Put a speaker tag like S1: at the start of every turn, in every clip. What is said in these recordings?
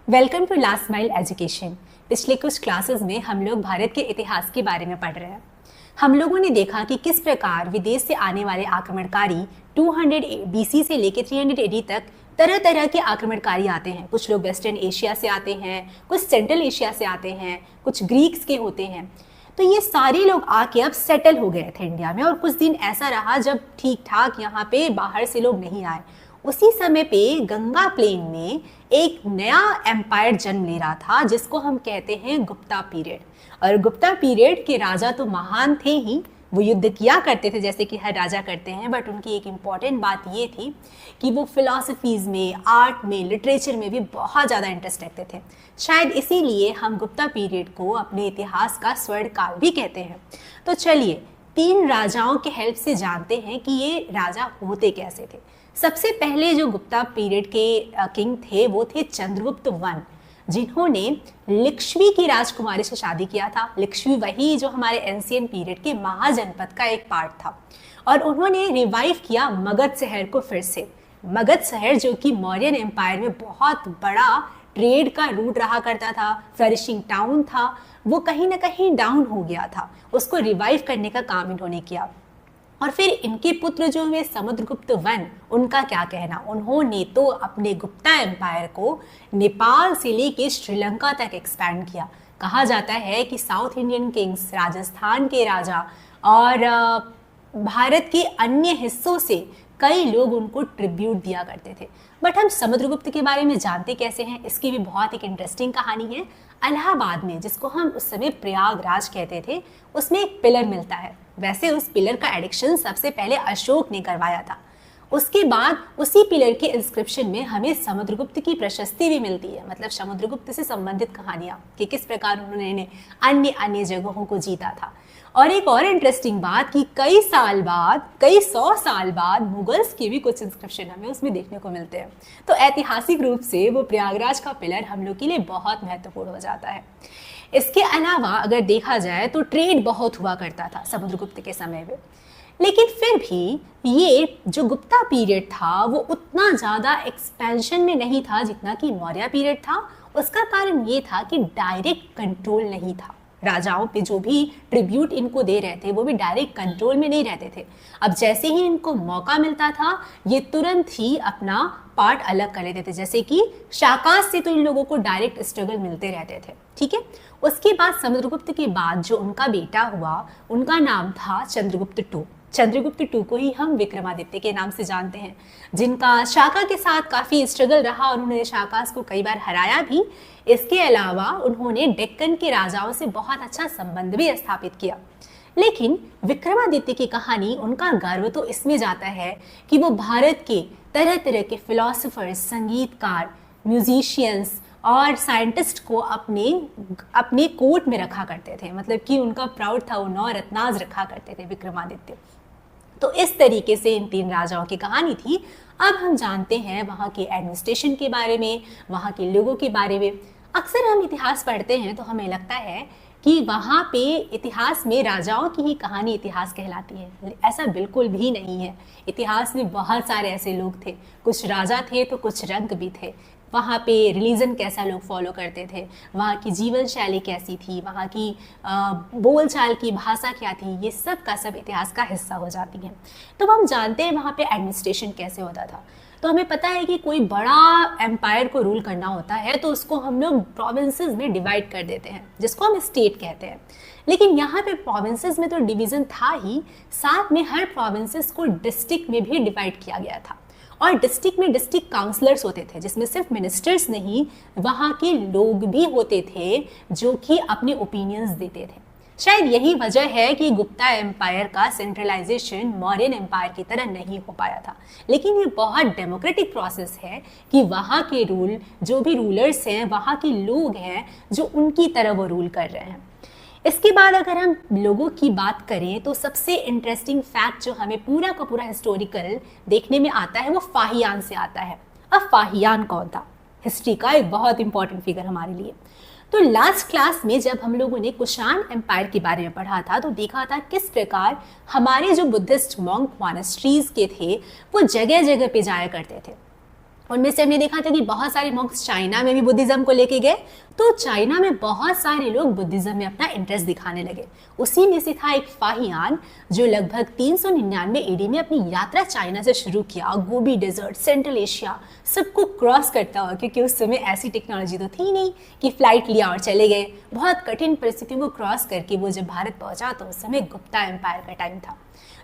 S1: Welcome to last mile education. पिछले कुछ classes में हम लोग भारत के इतिहास के बारे में पढ़ रहे हैं। हम लोगों ने देखा कि किस प्रकार विदेश से आने वाले आक्रमणकारी 200 BC से लेकर 300 AD तक तरह तरह के आक्रमणकारी आते हैं। कुछ लोग वेस्टर्न एशिया से आते हैं, कुछ सेंट्रल एशिया से आते हैं, कुछ ग्रीक्स के होते हैं। तो ये सारे लोग आके अब सेटल हो गए थे इंडिया में, और कुछ दिन ऐसा रहा जब ठीक ठाक यहाँ पे बाहर से लोग नहीं आए। उसी समय पे गंगा प्लेन में एक नया एम्पायर जन्म ले रहा था जिसको हम कहते हैं गुप्ता पीरियड। और गुप्ता पीरियड के राजा तो महान थे ही, वो युद्ध किया करते थे जैसे कि हर राजा करते हैं, बट उनकी एक इम्पॉर्टेंट बात ये थी कि वो फिलॉसफीज़ में, आर्ट में, लिटरेचर में भी बहुत ज़्यादा इंटरेस्ट रखते थे। शायद इसीलिए हम गुप्ता पीरियड को अपने इतिहास का स्वर्ण काल भी कहते हैं। तो चलिए 3 राजाओं के हेल्प से जानते हैं कि ये राजा होते कैसे थे। सबसे पहले जो गुप्ता पीरियड के किंग थे वो थे चंद्रगुप्त वन, जिन्होंने लिक्ष्वी की राजकुमारी से शादी किया था। लिक्ष्वी वही जो हमारे एंशिएंट पीरियड के महाजनपद का एक पार्ट था, और उन्होंने रिवाइव किया मगध शहर को फिर से। मगध शहर जो कि मौर्यन एम्पायर में बहुत बड़ा ट्रेड का रूट रहा करता था, फ्लरिशिंग टाउन था, वो कहीं ना कहीं डाउन हो गया था। उसको रिवाइव करने का काम इन्होंने किया। और फिर इनके पुत्र जो हुए समुद्रगुप्त वन, उनका क्या कहना, उन्होंने तो अपने गुप्ता एम्पायर को नेपाल से लेके श्रीलंका तक एक्सपैंड किया। कहा जाता है कि साउथ इंडियन किंग्स, राजस्थान के राजा और भारत के अन्य हिस्सों से कई लोग उनको ट्रिब्यूट दिया करते थे। बट हम समुद्रगुप्त के बारे में जानते कैसे हैं, इसकी भी बहुत एक इंटरेस्टिंग कहानी है। इलाहाबाद में, जिसको हम उस समय प्रयागराज कहते थे, उसमें एक पिलर मिलता है। वैसे उस पिलर का एडिक्शन सबसे पहले अशोक ने करवाया था। उसके बाद उसी पिलर के इंस्क्रिप्शन में हमें समुद्रगुप्त की प्रशस्ति भी मिलती है, मतलब समुद्रगुप्त से संबंधित कहानियाँ कि किस प्रकार उन्होंने अन्य अन्य जगहों को जीता था। और एक और इंटरेस्टिंग बात कि कई सौ साल बाद मुगल्स के भी कुछ इंस्क्रिप्शन हमें उसमें देखने को मिलते हैं। तो ऐतिहासिक रूप से वो प्रयागराज का पिलर हम लोग के लिए बहुत महत्वपूर्ण हो जाता है। इसके अलावा अगर देखा जाए तो ट्रेड बहुत हुआ करता था समुद्रगुप्त के समय में, लेकिन फिर भी ये जो गुप्ता पीरियड था वो उतना ज़्यादा एक्सपेंशन में नहीं था जितना कि मौर्य पीरियड था। उसका कारण ये था कि डायरेक्ट कंट्रोल नहीं था। राजाओं पे जो भी ट्रिब्यूट इनको दे रहे थे वो भी डायरेक्ट कंट्रोल में नहीं रहते थे। अब जैसे ही इनको मौका मिलता था ये तुरंत ही अपना पार्ट अलग कर लेते थे। जैसे कि शाकास से तो इन लोगों को डायरेक्ट स्ट्रगल मिलते रहते थे, ठीक है। उसके बाद समुद्रगुप्त के बाद जो उनका बेटा हुआ, उनका नाम था चंद्रगुप्त टू। चंद्रगुप्त टू को ही हम विक्रमादित्य के नाम से जानते हैं, जिनका शाका के साथ काफ़ी स्ट्रगल रहा और उन्होंने शाकास को कई बार हराया भी। इसके अलावा उन्होंने डेक्कन के राजाओं से बहुत अच्छा संबंध भी स्थापित किया। लेकिन विक्रमादित्य की कहानी, उनका गर्व तो इसमें जाता है कि वो भारत के तरह तरह के फिलोसोफर्स, संगीतकार, म्यूजिशियंस और साइंटिस्ट को अपने कोर्ट में रखा करते थे। मतलब कि उनका प्राउड था, वो 9 रत्नाज रखा करते थे विक्रमादित्य। तो इस तरीके से इन 3 राजाओं की कहानी थी। अब हम जानते हैं वहाँ के एडमिनिस्ट्रेशन के बारे में, वहाँ के लोगों के बारे में। अक्सर हम इतिहास पढ़ते हैं तो हमें लगता है कि वहाँ पे इतिहास में राजाओं की ही कहानी इतिहास कहलाती है। ऐसा बिल्कुल भी नहीं है। इतिहास में बहुत सारे ऐसे लोग थे, कुछ राजा थे तो कुछ रंक भी थे। वहाँ पे रिलीजन कैसा लोग फॉलो करते थे, वहाँ की जीवन शैली कैसी थी, वहाँ की बोलचाल की भाषा क्या थी, ये सब का सब इतिहास का हिस्सा हो जाती है। तो हम जानते हैं वहाँ पे एडमिनिस्ट्रेशन कैसे होता था। तो हमें पता है कि कोई बड़ा एम्पायर को रूल करना होता है तो उसको हम लोग प्रोविंसेस में डिवाइड कर देते हैं, जिसको हम स्टेट कहते हैं। लेकिन यहाँ पे प्रोविंसेस में तो डिवीज़न था ही, साथ में हर प्रोविंसेस को डिस्ट्रिक्ट में भी डिवाइड किया गया था। और डिस्ट्रिक्ट में डिस्ट्रिक्ट काउंसलर्स होते थे, जिसमें सिर्फ मिनिस्टर्स नहीं, वहाँ के लोग भी होते थे जो कि अपने ओपिनियंस देते थे। शायद यही वजह है कि गुप्ता एम्पायर का सेंट्रलाइजेशन मौर्यन एम्पायर की तरह नहीं हो पाया था। लेकिन ये बहुत डेमोक्रेटिक प्रोसेस है कि वहाँ के जो भी रूलर्स हैं, वहाँ के लोग हैं जो उनकी तरह वो रूल कर रहे हैं। इसके बाद अगर हम लोगों की बात करें तो सबसे इंटरेस्टिंग फैक्ट जो हमें पूरा का पूरा हिस्टोरिकल देखने में आता है वो फाहियान से आता है। अब फाहियान कौन था? हिस्ट्री का एक बहुत इंपॉर्टेंट फिगर हमारे लिए। तो लास्ट क्लास में जब हम लोगों ने कुषाण एम्पायर के बारे में पढ़ा था तो देखा था किस प्रकार हमारे जो बुद्धिस्ट मॉन्क मॉनेस्ट्रीज के थे वो जगह जगह पे जाया करते थे। उनमें से हमने देखा था कि बहुत सारे मॉन्क्स चाइना में भी बुद्धिज्म को लेके गए, तो चाइना में बहुत सारे लोग बुद्धिज्म में अपना इंटरेस्ट दिखाने लगे। उसी में से था एक फाहियान जो लगभग 399 एडी में अपनी यात्रा चाइना से शुरू किया, गोबी डेजर्ट, सेंट्रल एशिया सबको क्रॉस करता हुआ, क्योंकि उस समय ऐसी टेक्नोलॉजी तो थी नहीं कि फ्लाइट लिया और चले गए। बहुत कठिन परिस्थितियों को क्रॉस करके वो जब भारत पहुंचा तो उस समय गुप्ता एम्पायर का टाइम था।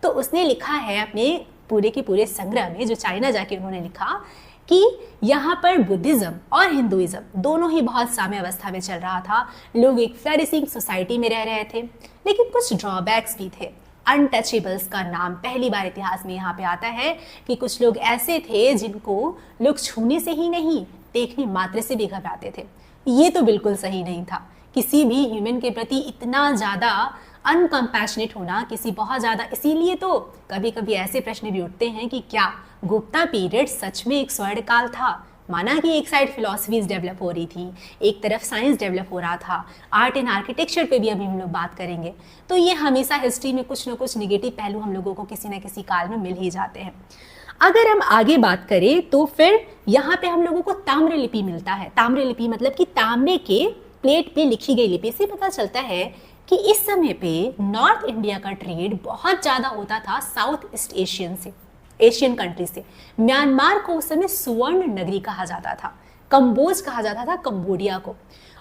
S1: तो उसने लिखा है अपने पूरे के पूरे संग्रह में, जो चाइना जाके उन्होंने लिखा कि यहाँ पर बुद्धिज्म और हिंदुइज्म दोनों ही बहुत साम्य अवस्था में चल रहा था। लोग एक फ्लरिशिंग सोसाइटी में रह रहे थे, लेकिन कुछ ड्रॉबैक्स भी थे। अनटचेबल्स का नाम पहली बार इतिहास में यहाँ पे आता है कि कुछ लोग ऐसे थे जिनको लोग छूने से ही नहीं, देखने मात्र से भी घबराते थे। ये तो बिल्कुल सही नहीं था। किसी भी ह्यूमन के प्रति इतना ज़्यादा अनकम्पैशनेट होना, किसी बहुत ज़्यादा, इसीलिए तो कभी कभी ऐसे प्रश्न भी उठते हैं कि क्या गुप्ता पीरियड सच में एक स्वर्ण काल था। माना कि एक साइड फिलॉसफीज डेवलप हो रही थी, एक तरफ साइंस डेवलप हो रहा था, आर्ट एंड आर्किटेक्चर पे भी अभी हम लोग बात करेंगे। तो ये हमेशा हिस्ट्री में कुछ ना कुछ निगेटिव पहलू हम लोगों को किसी न किसी काल में मिल ही जाते हैं। अगर हम आगे बात करें तो फिर यहाँ पे हम लोगों को ताम्र लिपि मिलता है। ताम्र लिपि मतलब कि तांबे के प्लेट पे लिखी गई लिपि से पता चलता है कि इस समय पे नॉर्थ इंडिया का ट्रेड बहुत ज़्यादा होता था साउथ ईस्ट एशियन कंट्री से। म्यांमार को उस समय सुवर्ण नगरी कहा जाता था, कंबोज कहा जाता था कंबोडिया को।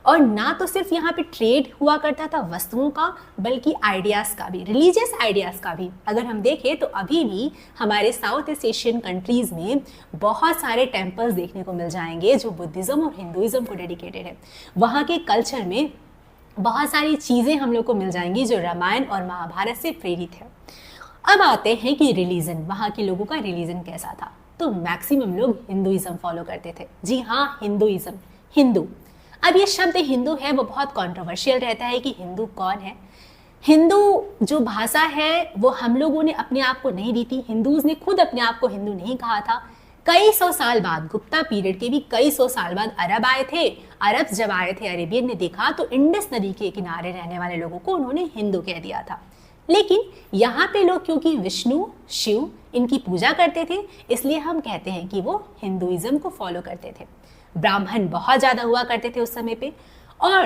S1: और ना तो सिर्फ यहाँ पे ट्रेड हुआ करता था वस्तुओं का, बल्कि आइडियाज़ का भी, रिलीजियस आइडियाज़ का भी। अगर हम देखें तो अभी भी हमारे साउथ ईस्ट एशियन कंट्रीज़ में बहुत सारे टेम्पल्स देखने को मिल जाएंगे जो बुद्धिज़्म और हिंदुइज़्म को डेडिकेटेड है। वहाँ के कल्चर में बहुत सारी चीज़ें हम लोग को मिल जाएंगी जो रामायण और महाभारत से प्रेरित है। अब आते हैं कि रिलीजन, वहाँ के लोगों का रिलीजन कैसा था। तो मैक्सिमम लोग हिंदुइज्म फॉलो करते थे। जी हाँ, हिंदुइज्म, हिंदू। अब ये शब्द हिंदू है वो बहुत कंट्रोवर्शियल रहता है कि हिंदू कौन है। हिंदू जो भाषा है वो हम लोगों ने अपने आप को नहीं दी थी, हिंदूज ने खुद अपने आप को हिंदू नहीं कहा था। कई सौ साल बाद, गुप्ता पीरियड के भी कई सौ साल बाद अरब आए थे। अरब जब आए थे, अरेबियन ने देखा तो इंडस नदी के किनारे रहने वाले लोगों को उन्होंने हिंदू कह दिया था। लेकिन यहाँ पे लोग क्योंकि विष्णु, शिव इनकी पूजा करते थे, इसलिए हम कहते हैं कि वो हिंदुइज्म को फॉलो करते थे। ब्राह्मण बहुत ज़्यादा हुआ करते थे उस समय पे। और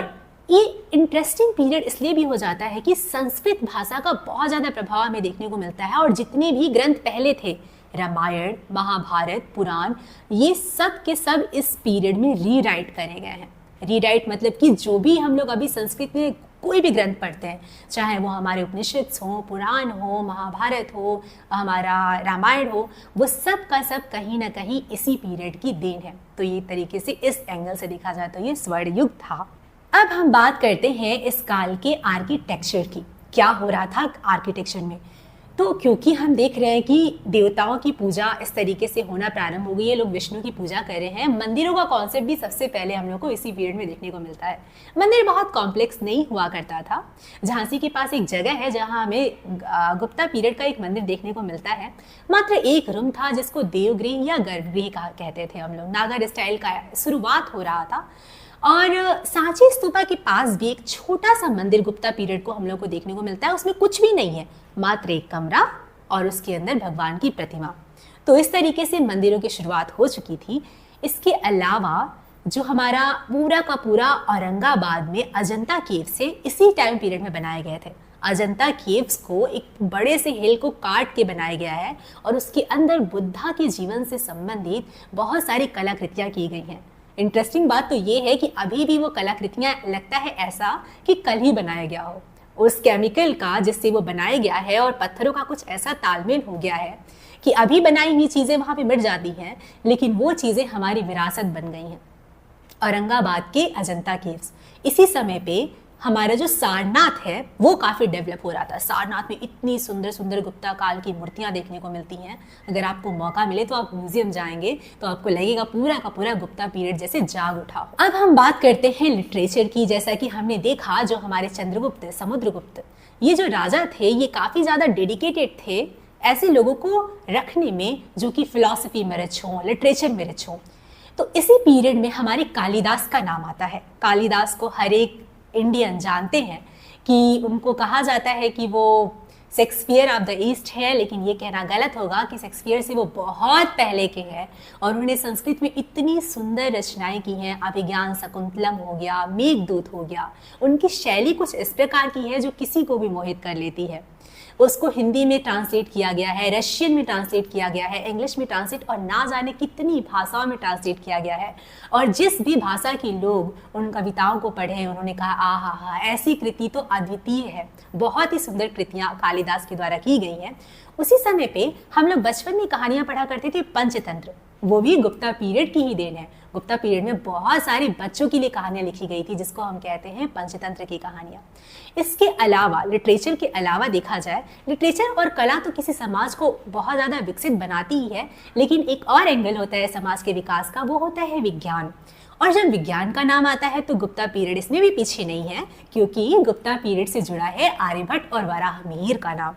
S1: ये इंटरेस्टिंग पीरियड इसलिए भी हो जाता है कि संस्कृत भाषा का बहुत ज़्यादा प्रभाव हमें देखने को मिलता है। और जितने भी ग्रंथ पहले थे, रामायण, महाभारत, पुराण, ये सब के सब इस पीरियड में रीराइट करे गए हैं। रीराइट मतलब कि जो भी हम लोग अभी संस्कृत में कोई भी ग्रंथ पढ़ते हैं, चाहे वो हमारे उपनिषद हो, पुराण हो, महाभारत हो, हमारा रामायण हो, वो सब का सब कहीं ना कहीं इसी पीरियड की देन है। तो ये तरीके से इस एंगल से देखा जाए तो ये स्वर्ण युग था। अब हम बात करते हैं इस काल के आर्किटेक्चर की, क्या हो रहा था आर्किटेक्चर में। तो क्योंकि हम देख रहे हैं कि देवताओं की पूजा इस तरीके से होना प्रारंभ हो गई है, लोग विष्णु की पूजा कर रहे हैं, मंदिरों का कॉन्सेप्ट भी सबसे पहले हम लोग को इसी पीरियड में देखने को मिलता है। मंदिर बहुत कॉम्प्लेक्स नहीं हुआ करता था। झांसी के पास एक जगह है जहां हमें गुप्ता पीरियड का एक मंदिर देखने को मिलता है। मात्र एक रूम था जिसको देवगृह या गर्भगृह कहते थे हम लोग। नागर स्टाइल का शुरुआत हो रहा था। और सांची स्तूपा के पास भी एक छोटा सा मंदिर गुप्ता पीरियड को हम लोग को देखने को मिलता है। उसमें कुछ भी नहीं है, मात्र एक कमरा और उसके अंदर भगवान की प्रतिमा। तो इस तरीके से मंदिरों की शुरुआत हो चुकी थी। इसके अलावा जो हमारा पूरा का पूरा औरंगाबाद में अजंता केव से इसी टाइम पीरियड में बनाए गए थे। अजंता केव्स को एक बड़े से हिल को काट के बनाया गया है और उसके अंदर बुद्धा के जीवन से संबंधित बहुत सारी कलाकृतियाँ की गई हैं। इंटरेस्टिंग बात तो ये है कि अभी भी वो कलाकृतियाँ लगता है ऐसा कि कल ही बनाया गया हो। उस केमिकल का जिससे वो बनाया गया है और पत्थरों का कुछ ऐसा तालमेल हो गया है कि अभी बनाई हुई चीज़ें वहाँ पे मिट जाती हैं, लेकिन वो चीज़ें हमारी विरासत बन गई हैं। औरंगाबाद के अजंता केव्स, इसी समय पे हमारा जो सारनाथ है वो काफ़ी डेवलप हो रहा था। सारनाथ में इतनी सुंदर सुंदर गुप्ता काल की मूर्तियाँ देखने को मिलती हैं। अगर आपको मौका मिले तो आप म्यूजियम जाएंगे तो आपको लगेगा पूरा का पूरा गुप्ता पीरियड जैसे जाग उठा हो। अब हम बात करते हैं लिटरेचर की। जैसा कि हमने देखा, जो हमारे चंद्रगुप्त, समुद्रगुप्त, ये जो राजा थे ये काफ़ी ज़्यादा डेडिकेटेड थे ऐसे लोगों को रखने में जो कि फिलॉसफी में रिच हों, लिटरेचर में रिच हों। तो इसी पीरियड में हमारे कालिदास का नाम आता है। कालिदास को हर एक इंडियन जानते हैं कि उनको कहा जाता है कि वो शेक्सपियर ऑफ द ईस्ट है, लेकिन ये कहना गलत होगा कि शेक्सपियर से वो बहुत पहले के हैं। और उन्होंने संस्कृत में इतनी सुंदर रचनाएं की हैं, अभिज्ञान शाकुंतलम हो गया, मेघदूत हो गया। उनकी शैली कुछ इस प्रकार की है जो किसी को भी मोहित कर लेती है। उसको हिंदी में ट्रांसलेट किया गया है, रशियन में ट्रांसलेट किया गया है, इंग्लिश में ट्रांसलेट और ना जाने कितनी भाषाओं में ट्रांसलेट किया गया है। और जिस भी भाषा के लोग उन कविताओं को पढ़े, उन्होंने कहा आ हा हा, ऐसी कृति तो अद्वितीय है। बहुत ही सुंदर कृतियां कालिदास के द्वारा की गई हैं। उसी समय पे हम लोग बचपन में कहानियां पढ़ा करते थे पंचतंत्र, वो भी गुप्ता पीरियड की ही देन है। गुप्ता पीरियड में बहुत सारी बच्चों के लिए कहानियां लिखी गई थी, जिसको हम कहते हैं पंचतंत्र की कहानियां। इसके अलावा लिटरेचर के अलावा देखा जाए, लिटरेचर और कला तो किसी समाज को बहुत ज़्यादा विकसित बनाती ही है, लेकिन एक और एंगल होता है समाज के विकास का, वो होता है विज्ञान। और जब विज्ञान का नाम आता है तो गुप्ता पीरियड इसमें भी पीछे नहीं है, क्योंकि गुप्ता पीरियड से जुड़ा है आर्यभट्ट और वराहमिहिर का नाम।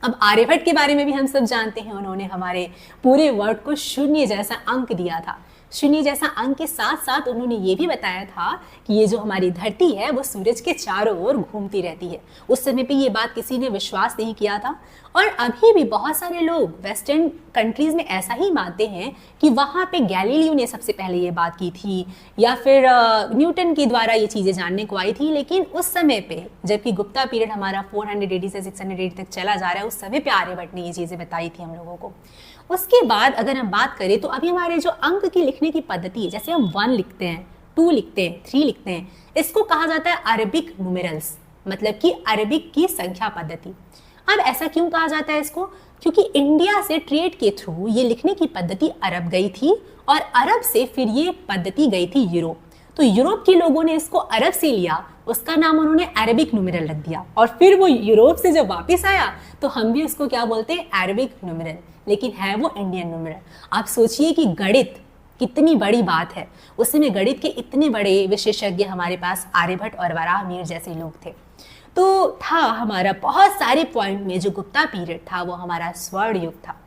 S1: अब आर्यभट्ट के बारे में भी हम सब जानते हैं, उन्होंने हमारे पूरे वर्ड को शून्य जैसा अंक दिया था। शून्य जैसा अंक के साथ साथ उन्होंने ये भी बताया था कि ये जो हमारी धरती है वो सूरज के चारों ओर घूमती रहती है। उस समय पे ये बात किसी ने विश्वास नहीं किया था, और अभी भी बहुत सारे लोग वेस्टर्न कंट्रीज में ऐसा ही मानते हैं कि वहाँ पे गैलीलियो ने सबसे पहले ये बात की थी, या फिर न्यूटन के द्वारा ये चीज़ें जानने को आई थी। लेकिन उस समय पे, जबकि गुप्ता पीरियड हमारा 400 AD से 600 AD तक चला जा रहा है, उस समय पे आर्यभट्ट ने ये चीज़ें बताई थी हम लोगों को। उसके बाद अगर हम बात करें तो अभी हमारे जो अंक की लिखने की पद्धति है, जैसे हम 1 लिखते हैं, 2 लिखते हैं, 3 लिखते हैं, इसको कहा जाता है अरबिक न्यूमेरल्स, मतलब कि अरबिक की संख्या पद्धति। अब ऐसा क्यों कहा जाता है इसको? क्योंकि इंडिया से ट्रेड के थ्रू ये लिखने की पद्धति अरब गई थी, और अरब से फिर ये पद्धति गई थी यूरोप। तो यूरोप के लोगों ने इसको अरब से लिया, उसका नाम उन्होंने अरबिक न्यूमेरल रख दिया, और फिर वो यूरोप से जब वापस आया तो हम भी उसको क्या बोलते हैं, अरबिक न्यूमेरल, लेकिन है वो इंडियन न्यूमेरल। आप सोचिए कि गणित कितनी बड़ी बात है, उस समय गणित के इतने बड़े विशेषज्ञ हमारे पास आर्यभट्ट और वराहमिहिर जैसे लोग थे। तो था हमारा बहुत सारे पॉइंट में जो गुप्ता पीरियड था वो हमारा स्वर्ण युग था।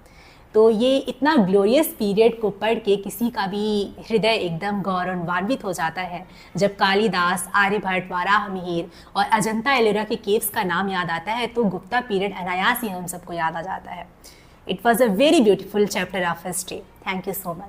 S1: तो ये इतना ग्लोरियस पीरियड को पढ़ के किसी का भी हृदय एकदम गौरवान्वित हो जाता है जब कालिदास, आर्यभट्ट, वराहमिहिर और अजंता एलोरा के केव्स का नाम याद आता है, तो गुप्ता पीरियड अनायास ही हम सबको याद आ जाता है। It was a very beautiful chapter of history. Thank you so much.